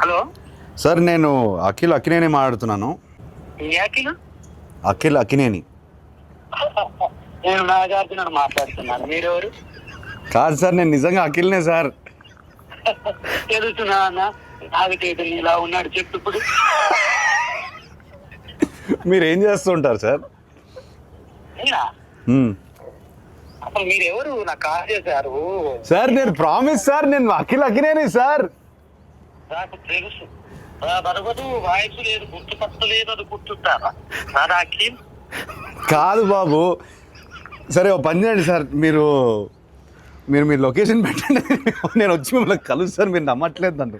Hello sir నేను అఖిల్ అక్కినేని మాట్లాడుతున్నాను. అఖిల్ అఖిల్ అక్కినేని నేను నాగార్జున మాట్లాడుతున్నాను. మీరెవరు? కాదు సార్, నేను నిజంగా అఖిల్నే సార్. తెలుస్తున్నా అన్న, నాగటేట ఇలా ఉన్నాడు. చెప్పు ఇప్పుడు. మీరు ఏం చేస్తుంటారు సార్? నేనా? అసలు మీరెవరు? నాకు కాల్ చేశారు సార్ నేను ప్రామిస్ సార్, నేను అఖిల్ అక్కినేని సార్. నాకు తెలుసు. బరగదు, వాయిస్ లేదు, గుర్తుపట్టలేదు, అది గుర్తుంటారా? సార్ అఖిల్ కాదు బాబు. సరే ఓ పని చేయండి సార్, మీరు మీరు మీ లొకేషన్ పెట్టండి, నేను వచ్చి మిమ్మల్ని కలుసు సార్. మీరు నమ్మట్లేదు నన్ను.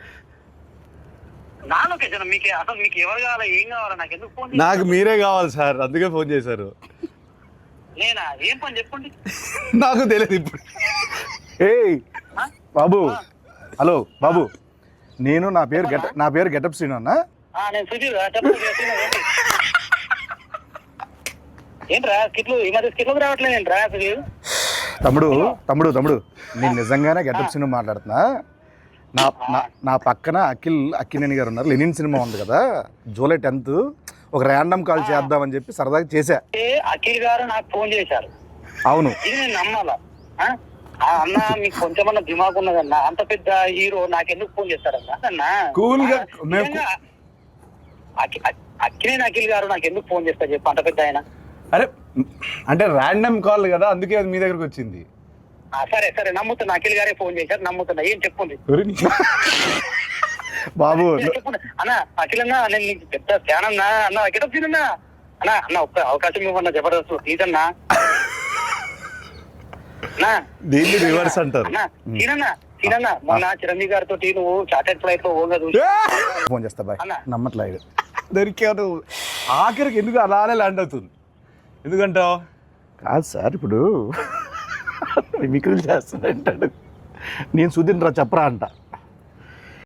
నా లొకేషన్ మీకు అసలు మీకు ఎవరు కావాలా, ఏం కావాలా? నాకు ఎందుకు ఫోన్? నాకు మీరే కావాలి సార్, అందుకే ఫోన్ చేశారు. నేనా? ఏం పని చెప్పండి. నాకు తెలియదు ఇప్పుడు. ఏయ్ బాబు, హలో బాబు, నేను నా పేరు గెటప్ శ్రీను అన్న. నేను సుధీర్. ఏంట్రా స్కిట్లు ఈ మధ్య స్కిట్లకు రావట్లేదు ఏంట్రా సుధీర్? తమ్ముడు నేను నిజంగానే గెటప్ శ్రీను మాట్లాడుతున్నా. నా పక్కన అక్కినేని గారు ఉన్నారు. లెనిన్ సినిమా ఉంది కదా, జూలై 10th ఒక ర్యాండమ్ కాల్ చేద్దామని చెప్పి సరదాగా చేశా. అఖిల్ గారు నాకు ఫోన్ చేశారు. అవును, ఇది నేను నమ్మాలా? అన్న మీకు కొంచెమన్నా దిమాగ్ ఉన్నదన్న, అంత పెద్ద హీరో నాకెందుకు ఫోన్ చేస్తారన్నా? కూల్ గా అఖిలేని అఖిల్ గారు నాకు ఎందుకు ఫోన్ చేస్తారు చెప్పు, అంత పెద్ద ఆయన. అరే అంటే ర్యాండమ్ కాల్ కదా, అందుకే అది మీ దగ్గరకు వచ్చింది. సరే నమ్ముతున్నా, అఖిల్ గారే ఫోన్ చేశారు, నమ్ముతున్నా. ఏం చెప్పుంది బాబు? చెప్పండి అన్న. అఖిల్ అన్న, నేను నీకు పెద్ద ఫ్యాన్ అన్నా. అన్న గెటప్ సీనన్నా అన్న ఒక్క అవకాశం ఇవ్వన్నా, జబర్దస్త్ ప్లీజ్ అన్నా. దీన్ని రివర్స్ అంటారు. సీనన్నా మొన్న చిరంజీవి గారితో నువ్వు చార్టెడ్ ఫ్లైట్ లో ఫోన్ చేస్తా బాయ్. నమ్మట్లేదు దొరికాను. ఆఖరికి ఎందుకు అలానే ల్యాండ్ అవుతుంది? ఎందుకంటావు? కాదు సార్, ఇప్పుడు మిక్కులు చేస్తానంటాడు. నేను సుధీర్ రా చెప్పరా అంట.